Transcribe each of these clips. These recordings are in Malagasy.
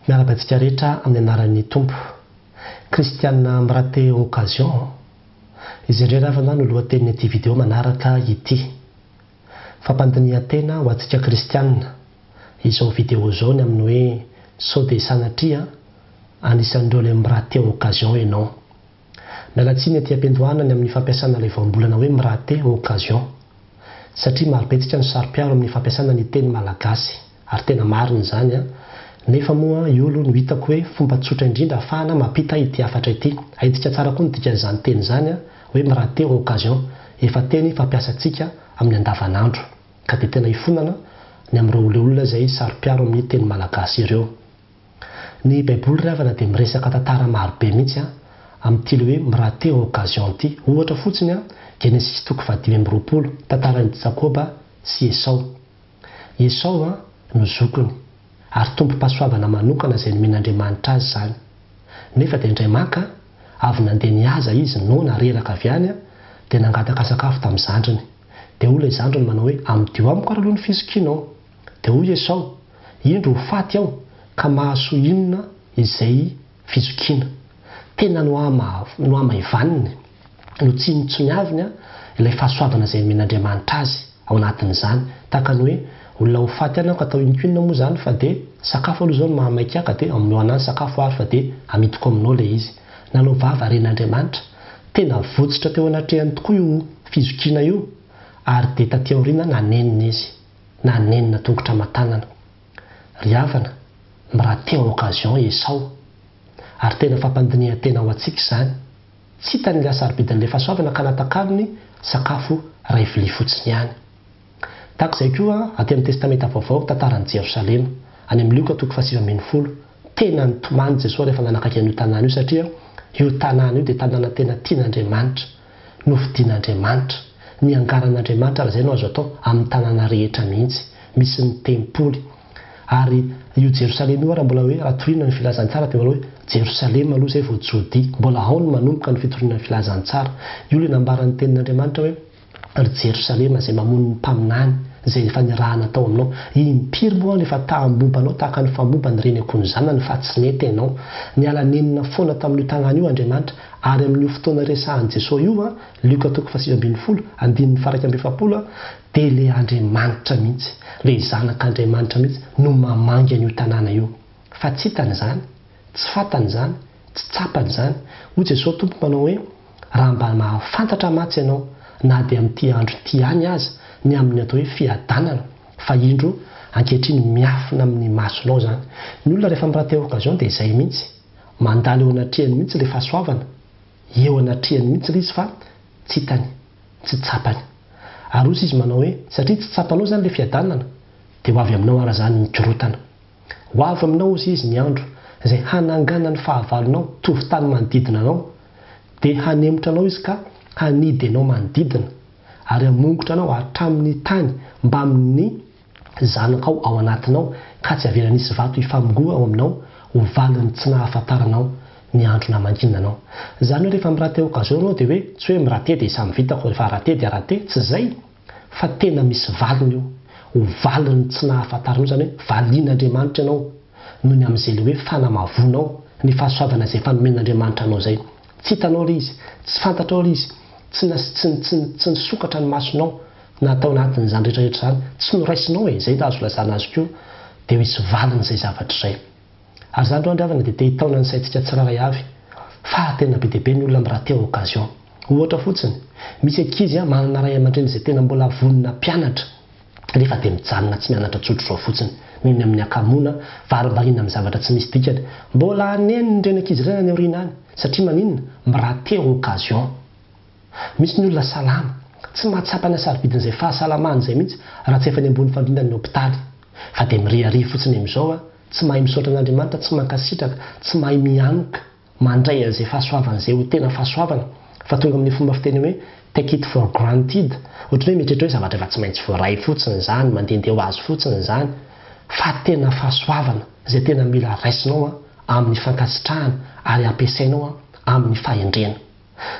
Miarabantsika rehetra amin'ny anaran'ny Tompo. Kristiana miraté occasion. Izy ireo ravana no lohatenin'ity vidéo manaraka ity. Fampandinihan-tena ho antsika kristiana. Izao vidéo izao ny amin'ny hoe sao dia sanatria anisan'ireo ilay miraté occasion ianao. Mialatsiny aty am-piandohana ny amin'ny fampiasana ilay voambolana hoe miraté occasion. Satria marobetsika ny sarom-piaro amin'ny fampiasana ny teny malagasy ary tena marina izany nefa moa iolo no hitako hoe fomba tsotra indrindra ahafahana mampita ity hafatra ity. Haidika tsara koa ny dikan'izany teny izany hoe miraté occasion, efa teny fampiasantsika amin'ny andavanandro ka dia tena hifonana ny amin'ireo olona izay sarom-piaro amin'ny teny malagasy ireo. Ny baiboly ravana dia miresaka tantara marobe mihitsy amin'ity hoe miraté occasion ity. Ohatra fotsiny Genesis 5:20 tantaran'i Jakoba sy Esau. Esau no zokiny ary tompo-pahasoavana manokana izay nomen'Andriamanitra azy izany. Nefa dia indray maka avy nandeha nihaza izy nona reraka avy any dia nangataka sakafo tamin'ny zandriny. Dia hoy ilay zandriny manao hoe amidio amiko aloha ny fisokianao. Dia hoy Esau, indro ho faty aho ka mahasoa inona izay fisokiana. Tena no ama-ivaniny no tsy nitsoniaviny ilay fahasoavana izay nomen'Andriamanitra azy ao anatin'izany. Tahaka ny hoe olona ho faty ihany ka atao inona moa izany fa dia sakafo aloha izao no mahamaika ka dia aminao anany sakafo ary fa dia amidiko aminao ilay izy. Nanao vava ren'Andriamanitra, tena votsitra teo anatrehany tokoa io fizokiana io ary dia taty aoriana nanenina izy, nanenina tongotra aman-tanana. Ry havana, miraté occasion Esau ary tena fampandinihan-tena ho antsika izany. Tsy hitany ilay sarobidin'ilay fahasoavana ka natakariny sakafo iray vilia fotsiny ihany. Tahaka izay koa aty amin'ny testamenta vaovao tantaran'i Jerosalema any amin'ny Luka 7:10. Tena nitomany Jesosy rehefa nanakaiky an'io tanàna io satria io tanàna io dia tanàna tena tian'Andriamanitra, novidian'Andriamanitra, niangaran'Andriamanitra raha izay no azo atao amin'ny tanàna rehetra mihitsy. Misy ny tempoly ary io Jerosalema io raha mbola hoe raha toriana ny filazantsara dia mbola hoe Jerosalema aloha izay vao Jodia. Mbola ao no manomboka ny fitoriana ny filazantsara. Io ilay nambaran'ny tenin'Andriamanitra hoe ry Jerosalema izay mamono ny mpaminany izay efa nirahana tao aminao. Impiry moa ny efa tahambombanao tahaka ny fambomba ny reneko ny zanany fa tsy nety ianao. Niala nenina foana tamin'io tanàna io Andriamanitra ary amin'io fotoana resahan'i Jesosy io Luka 7:20 dia ilay Andriamanitra mihitsy, ilay zanak'Andriamanitra mihitsy no mamangy an'io tanàna io. Fa tsy hitany izany, tsy fantany izany, tsy tsapany izany. Hoy Jesosy tompo manao hoe raha mba mahafantatra matsy ianao na dia amin'ity andro ity ihany aza ny amin'ny atao hoe fiadanana fa indro ankehitriny miafina amin'ny masonao izany. Ny olona rehefa miraté occasion dia izay mihitsy, mandalo eo anatrehany mihitsy ilay fahasoavana, eo anatrehany mihitsy ilay izy fa tsy hitany, tsy tsapany. Ary hoy izy manao hoe satria tsy tsapanao izany ilay fiadanana dia ho avy aminao ara izany ny kirotana. Ho avy aminao izy ny andro izay hanangana ny fahavalonao tovy tany manodidina anao dia hanemotra anao izy ka hanidy anao manodidina ary hamongotra anao hatramin'ny tany mba amin'ny zanakao ao anatinao ka tsy avela nisy vato hifamongoa ao aminao ho valiny tsy nahafantaranao ny andro namanginana anao. Izany hoe rehefa miraté occasion anao dia hoe tsy hoe miraté dia samy vitako, rehefa raté dia raté, tsy izay fa tena misy valiny io, ho valiny tsy nahafantaranao, izany hoe valian'Andriamanitra ianao noho ny amin'izay hoe fanamavonao ny fahasoavana izay fanomen'Andriamanitra anao izay. Tsy hitanao ilay izy, tsy fantatrao ilay izy, tsy nisokatra ny masonao natao anatin'izany rehetrarehetra izany, tsy noraisinao izay azo lazana azy koa dia misy valiny izay zavatra izay. Ary izany ro andravana dia te hitaona ny saintsika tsiraray avy fa tena be dia be ny olona miraté occasion. Ohatra fotsiny, misy ankizy manana ray aman-dreny izay tena mbola vonona mpianatra nefa dia mijanona tsy mianatra tsotra izao fotsiny, mihina amin'ny akamoana, varim-bahina amin'ny zavatra tsy misy dikany. Mbola haneny ny reny ankizy ireny any aoriana any satria maninona? Miraté occasion. Misy ny olona salama, tsy mahatsapana sarobidin'izay fahasalamana izay mihitsy raha tsy efa ny ambony fandriana ny hopitaly fa dia miriharihy fotsiny amin'izao tsy mahay misaotra an'Andriamanitra, tsy mankasitraka, tsy mahay mianoka mandray an'izay fahasoavana izay ho tena fahasoavana fa tonga amin'ny fomba fiteny hoe take it for granted. Ohatran'ny hoe mieritreritra hoe zavatra efa tsy maintsy voaray fotsiny izany, mandehandeha ho azy fotsiny izany, fa tena fahasoavana izay tena mila raisinao amin'ny fankasitrahana ary ampiasainao amin'ny fahendrena.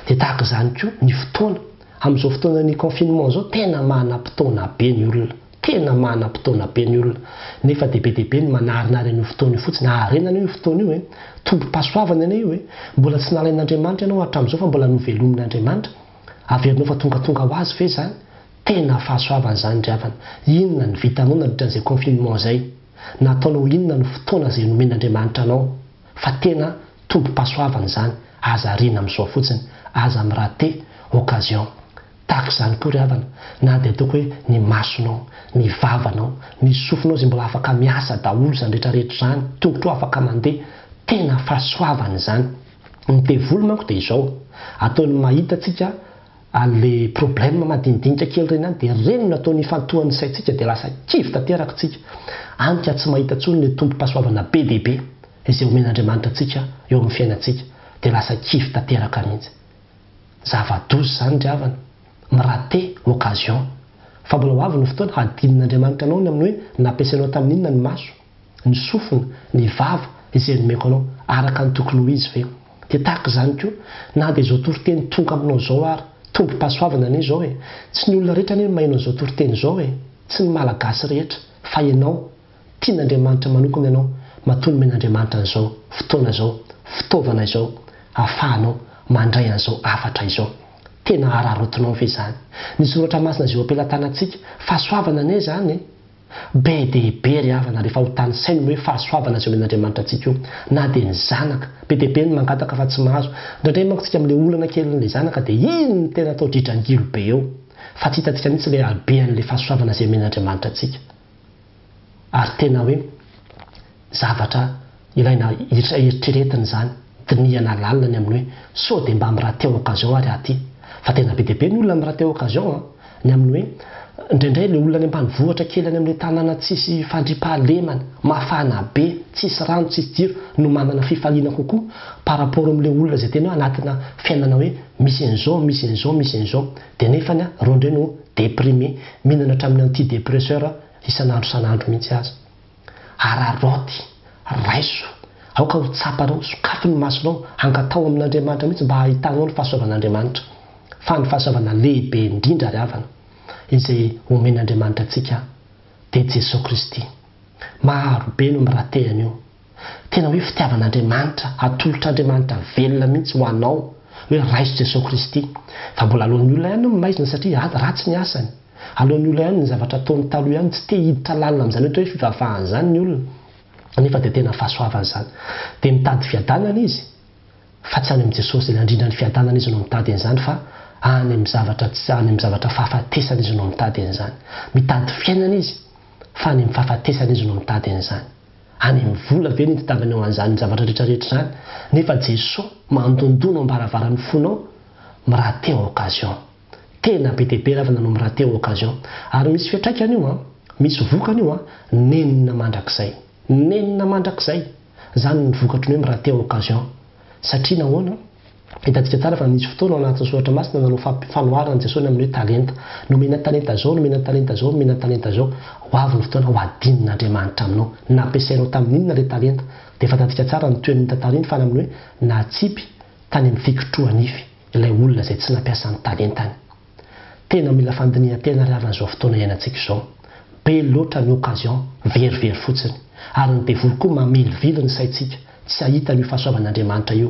Dia tahaka izany koa ny fotoana. Amin'izao fotoana ny confinement izao tena manam-potoana be ny olona, tena manam-potoana be ny olona nefa be ny manarinary an'io fotoana io fotsiny arenana io fotoana io tombo-pasoavana ane io mbola tsy nalain'Andriamanitra ianao hatramin'izao fa mbola novelomin'Andriamanitra averinao fa tonga ho azy ve zany tena fahasoavana zany ry havana inona ny vitanao nandritran'izay confinement zay nataonao inona ny fotoana zay nomen'Andriamanitra anao fa tena tombo-pasoavana zany aza rina amin'izao fotsiny aza mirate occasion tahaka izany koa ry havana na dia ataoko hoe ny masonao ny vavanao ny sofinao zay mbola afaka miasa daholo zany rehetrarehetra zany tongotra afaka mandeha tena fahasoavana zany ny devoly manko dia izao ataony mahita atsika le problème madinidinika kely reny any dia reny no ataony ifantohan'ny saintsika dia lasa kivy tanteraka tsika antika tsy mahita tsony le tombo-pasoavana be dia be izay omen'Andriamanitra atsika eo amin'ny fiainantsika dia lasa kivy tanteraka mihitsy zava-dozy zany ry havana mirate occasion fa mbola ho avy ny fotoana hadinon'Andriamanitra anao ny amin'ny hoe nampiasainao tamin'inona ny maso ny sofina ny vava izay nomeko anao araka ny tokony ho izy ve dia tahaka izany koa na dia izao toriteny tonga aminao zao ary tombo-pasoavana ane zao tsy ny olona rehetra ane mahainao zao toriteny zao tsy ny malagasy rehetra fa ianao tian'Andriamanitra manokana ianao matony men'Andriamanitra an'izao fotoana zao fitaovana izao ahafahanao mandray an'izao afatra izao tena ararotinao ve zany ny soratra masina zay ampelantanantsika fahasoavana ane zany be dia be ry havana rehefa ho tany saina hoe fahasoavana zay omen'Andriamanitra atsika io na dia ny zanaka be dia be ny mangataka fa tsy mahazo indraindray manko tsika amin'ilay olana kelyn'ilay zanaka dia iny ny tena atao dridrangilo be eo fa tsy hitantsika mihitsy ilay albean'ilay fahasoavana zay omen'Andriamanitra atsika ary tena hoe zavatra ilaina eritreretiny zany diniana lalina amin'ny hoe sao dia mba mirate occasion ary aty fa tena be dia be ny olona mirate occasion ny amin'ny hoe indraindray le olona any ambanivohitra kely any amin'ilay tanàna tsisy fandriampahalemana mafana be tsisy rano tsisy jiro no manana fifaliana kokoa par rapport amin'ilay olona zay tena hoe anatina fiainana hoe misy an'izao dia nefany rondre no déprimé mihinana hatramin'ny antidépresseur isan'andro mihitsy azy araroty raiso aoka ho tsapanao sokafy ny masonao angatao amin'Andriamanitra mihitsy mba hahitanao ny fahasoavan'Andriamanitra fa ny fahasoavana lehibe indrindra ry havana izay omen'Andriamanitra atsika dia Jesosy Kristy maro be no mirate an'io tena hoe fitiavan'Andriamanitra atolotr'Andriamanitra velona mihitsy ho anao hoe raiso Jesosy Kristy fa mbola alohan'ny olona ihany no maizina satria ratsy ny asany alohan'ny olona ihany ny zavatra ataony taloha ihany tsy te hiditra lalina amin'izany hoe fivavahana zany ny olona nefa dia tena fahasoavana zany dia mitady fiadanana izy fa tsy any amin'ny Jesosy ilay andrindra ny fiadanana izy no mitady an'izany fa any amin'ny zavatra fahafatesana izy no mitady an'izany mitady fiainana izy fa any amin'ny fahafatesana izy no mitady an'izany any amin'ny vola ve ny titavany ao an'izany ny zavatra rehetrarehetra zany nefa Jesosy mandondona ambaravarany fonao mirate occasion tena be dia be ravana no mirate occasion ary misy fiatraikany io misy vokany io nenina mandrakizay zany ny vokatry ny hoe mirate occasion satria nahoana hitantsika tsara fa misy fotoana ao anatin'ny soratra masina nanao fanoharana Jesosy amin'ny hoe talenta nomena talenta zao ho avy ny fotoana ho adinin'Andriamanitra aminao nampiasainao tamin'inona ilay talenta dia fantatsika tsara ny toen'ny tantariny fa amin'ny hoe natsipy tany amin'ny fikotrohanify ilay olona izay tsy nampiasa ny talentany tena mila fandinihan-tena ry havana izao fotoana iainantsika izao be loatra ny occasion verivery fotsiny ary ny devoly koa mamelivily ny saintsika tsy hahita ny fahasoavan'Andriamanitra io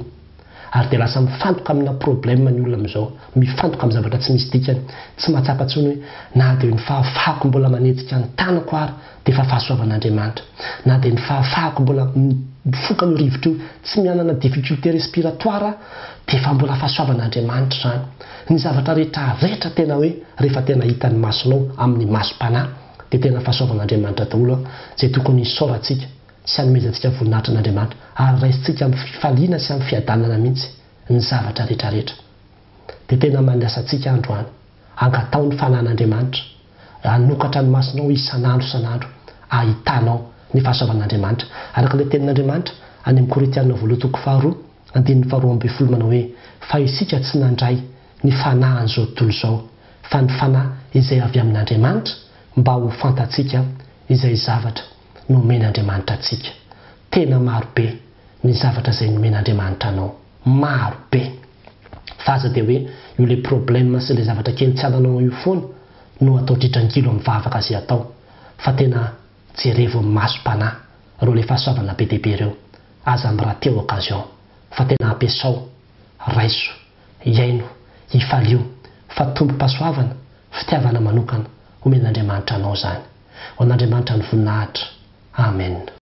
ary dia lasa mifantoka amina problème ny olona amin'izao mifantoka amin'ny zavatra tsy misy dikany tsy mahatsapa tsony hoe na dia ny fahafahako mbola manetsika ny tanako ary dia efa fahasoavan'Andriamanitra na dia ny fahafahako mbola mifoka ny rivotra io tsy mianana difficulté respiratoire dia efa mbola fahasoavan'Andriamanitra zany ny zavatra rehetra tena hoe rehefa tena hitan'ny masonao amin'ny masom-panahy dia tena fahasoavan'Andriamanitra daholo zay tokony hisaorantsika sy hanomezantsika voninahitra n'Andriamanitra ary raisintsika amin'ny fifaliana sy amin'ny fiadanana mihitsy ny zavatra rehetrarehetra dia tena mandasa antsika androany angatao ny fanahin'Andriamanitra anokatra ny masonao isan'andro ahitanao ny fahasoavan'Andriamanitra araka ilay tenin'Andriamanitra any amin'ny Korintiana voalohany 2:2 manao hoe fa isika tsy nandray ny fanahin'izao tontolo izao fa ny fanahy izay avy amin'Andriamanitra mba ho fantatsika izay zavatra nomen'Andriamanitra atsika tena maro be ny zavatra izay nomen'Andriamanitra anao maro be fa aza dia hoe io le problème sy ilay zavatra kely tsy ananao io foana no atao dridrangilo amin'ny vavaka izay atao fa tena jerevo masom-panahy reo le fahasoavana be dehibe ireo aza amin'ny raha teo occasion fa tena ampiasao raiso iaino hifalio fa tombo-pahasoavana fitiavana manokana homen'Andriamanitra anao zany ho an'Andriamanitra ny voninahitra amen.